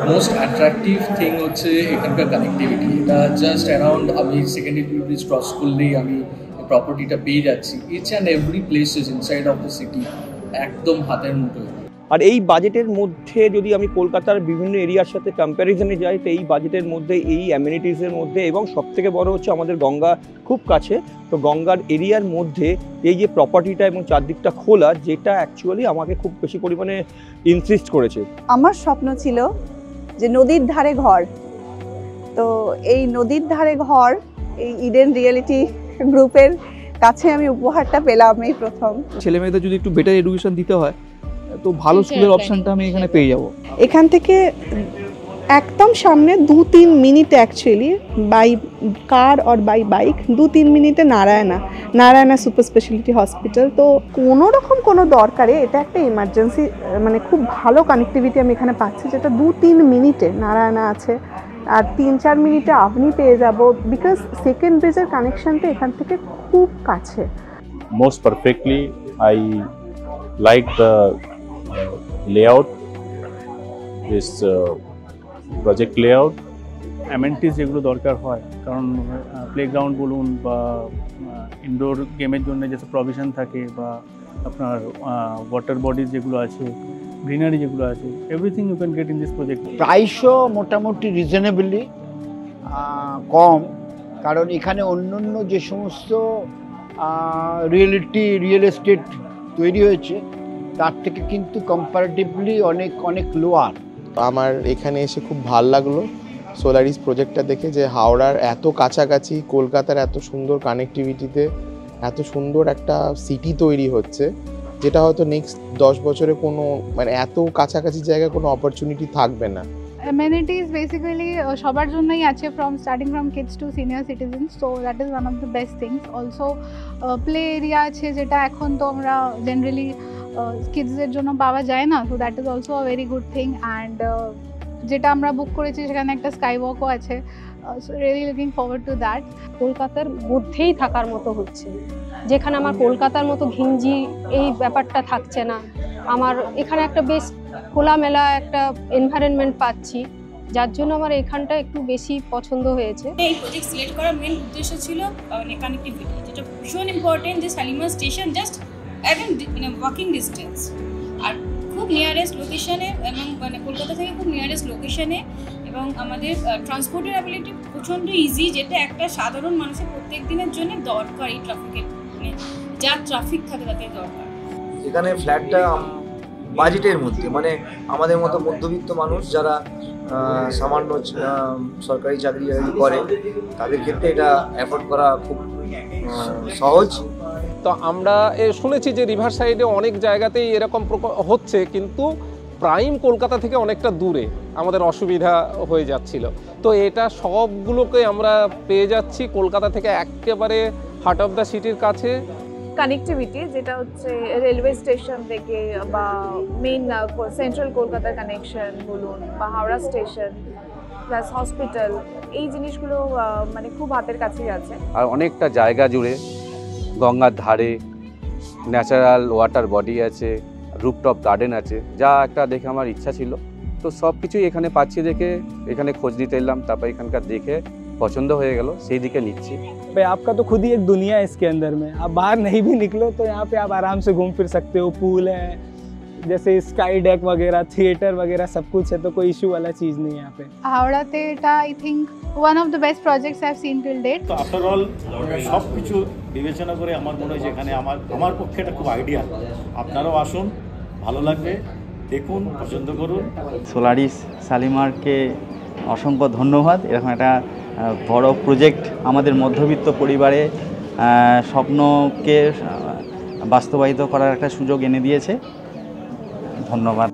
Most attractive thing হচ্ছে এখানকার connectivity. এটা জাস্ট অ্যারাউন্ড আমি সেকেন্ডারি ব্রিজ ক্রস করলেই আমি প্রপার্টিটা পেয়ে যাচ্ছি। Each and every place is inside of the city, একদম হাতের মুঠোয়। আর এই বাজেটের মধ্যে যদি আমি কলকাতার বিভিন্ন এরিয়ার সাথে কম্প্যারিজনে যাই, তো এই বাজেটের মধ্যে এই অ্যামেনিটিসের মধ্যে, এবং সবথেকে বড় হচ্ছে আমাদের গঙ্গা খুব কাছে, তো গঙ্গার এরিয়ার মধ্যে এই যে প্রপার্টিটা এবং চারদিকটা খোলা, যেটা অ্যাকচুয়ালি আমাকে খুব বেশি পরিমাণে ইন্টারেস্ট করেছে। আমার স্বপ্ন ছিল যে নদীর ধারে ঘর, তো এই নদীর ধারে ঘর এই ইডেন রিয়েলিটি গ্রুপের কাছে আমি উপহারটা পেলাম এই প্রথম। ছেলে মেয়েদের যদি একটু বেটার এডুকেশন দিতে হয় তো ভালো স্কুলের অপশনটা আমি এখানে পেয়ে যাব। এখান থেকে একদম সামনে 2-3 মিনিট অ্যাকচুয়ালি বাই কার আর বাই বাইক 2-3 মিনিটে নারায়ণা সুপার স্পেশালিটি হসপিটাল। তো কোনো রকম কোনো দরকারে এটা একটা ইমার্জেন্সি, মানে খুব ভালো কানেক্টিভিটি আমি এখানে পাচ্ছি, যেটা 2-3 মিনিটে নারায়ণা আছে আর 3-4 মিনিটে আপনি পেয়ে যাব, বিকজ সেকেন্ড ব্রিজের কানেকশনটা এখান থেকে খুব কাছে। Most perfectly I like the layout, this project layout, amenities যেগুলো দরকার হয়, কারণ প্লেগ্রাউন্ড বলুন বা ইনডোর গেমের জন্য যেসব প্রভিশন থাকে, বা আপনার ওয়াটার বডিজ যেগুলো আছে, গ্রিনারি যেগুলো আছে, everything you can get in this project. প্রাইসও মোটামুটি রিজনেবলি কম, কারণ এখানে অন্য যে সমস্ত রিয়েল এস্টেট তৈরি হয়েছে তার থেকে কিন্তু কম্পারেটিভলি অনেক লোয়ার। আমার এখানে এসে খুব ভালো লাগলো সোলারিস প্রজেক্টটা দেখে, যে হাওড়ার এত কাছাকাছি কলকাতার এত সুন্দর কানেক্টিভিটিতে এত সুন্দর একটা সিটি তৈরি হচ্ছে, যেটা হয়তো নেক্সট 10 বছরে কোনো মানে এত কাছাকাছি জায়গায় কোনো অপরচুনিটি থাকবে না। Amenities basically সবার জন্যই আছে, starting from kids to senior citizens, so that is one of the best things. Also play area আছে, যেটা এখন তো আমরা generally কিডসদের জন্য পাওয়া যায় না, so that is also a very good thing. And যেটা আমরা বুক করেছি সেখানে একটা স্কাই ওয়াকও আছে, so really looking forward to that. কলকাতার মধ্যেই থাকার মতো হচ্ছে, যেখানে আমার কলকাতার মতো ঘিঞ্জি এই ব্যাপারটা থাকছে না। আমার এখানে একটা বেশ খোলামেলা একটা এনভায়রনমেন্ট পাচ্ছি, যার জন্য আমার এখানটা একটু বেশি পছন্দ হয়েছে। এই প্রজেক্ট সিলেক্ট করার মেন উদ্দেশ্য ছিল কানেক্টিভিটি, যেটা ভীষণ ইম্পর্টেন্ট, যে শালিমার স্টেশন জাস্ট একদম ওয়াকিং ডিস্টেন্স, আর খুব নিয়ারেস্ট লোকেশনে, এবং কলকাতা থেকে খুব নিয়ারেস্ট লোকেশনে, এবং আমাদের ট্রান্সপোর্টের অ্যাবিলিটি প্রচণ্ড ইজি, যেটা একটা সাধারণ মানুষের প্রত্যেক দিনের জন্য দরকার। এই ট্রাফিকের যা ট্রাফিক থাকে তাতে দরকার। এখানে ফ্ল্যাটটা বাজেটের মধ্যে, মানে আমাদের মতো মধ্যবিত্ত মানুষ যারা সামান্য সরকারি চাকরি করে তাদের ক্ষেত্রে এটা অ্যাফোর্ড করা খুব সহজ। তো আমরা শুনেছি যে রিভার সাইডে অনেক জায়গাতেই এরকম হচ্ছে, কিন্তু প্রাইম কলকাতা থেকে অনেকটা দূরে আমাদের অসুবিধা হয়ে যাচ্ছিল। তো এটা সবগুলোকে আমরা পেয়ে যাচ্ছি কলকাতা থেকে একেবারে হার্ট অফ দ্য সিটির কাছে। কানেক্টিভিটি যেটা হচ্ছে রেলওয়ে স্টেশন থেকে বা মেইন সেন্ট্রাল কলকাতার কানেকশন বলুন, বা হাওড়া স্টেশন প্লাস হসপিটাল, এই জিনিসগুলো মানে খুব হাতের কাছেই আছে। আর অনেকটা জায়গা জুড়ে গঙ্গার ধারে ন্যাচারাল ওয়াটার বডি আছে, রুফটপ গার্ডেন আছে, যা একটা দেখে আমার ইচ্ছা ছিল। তো সব কিছুই এখানে পাচ্ছি দেখে এখানে খোঁজ দিতে এলাম, তারপর এখানকার দেখে পছন্द हो गया সেই দিকে নিচ্ছি। आपका तो खुद ही एक दुनिया है इसके अंदर में, आप बाहर नहीं भी निकलो तो यहाँ पे आप आराम से घूम फिर सकते हो। पूल है, जैसे स्काई डेक वगैरह, थिएटर वगैरह सब कुछ है, तो कोई इशू वाला चीज़ नहीं है यहाँ पे। হাওড়াতে এটা I think one of the best projects I have seen till date. তো আফটার অল সব কিছু বিবেচনা করে আমার মনে হয় যে এখানে আমার পক্ষে এটা খুব আইডিয়াল। আপনারাও আসুন, ভালো লাগবে, দেখুন, পছন্দ করুন। সোলারিস শালিমারকে অসংখ্য ধন্যবাদ। এরকম একটা বড় প্রজেক্ট আমাদের মধ্যবিত্ত পরিবারে স্বপ্নকে বাস্তবায়িত করার একটা সুযোগ এনে দিয়েছে। ধন্যবাদ।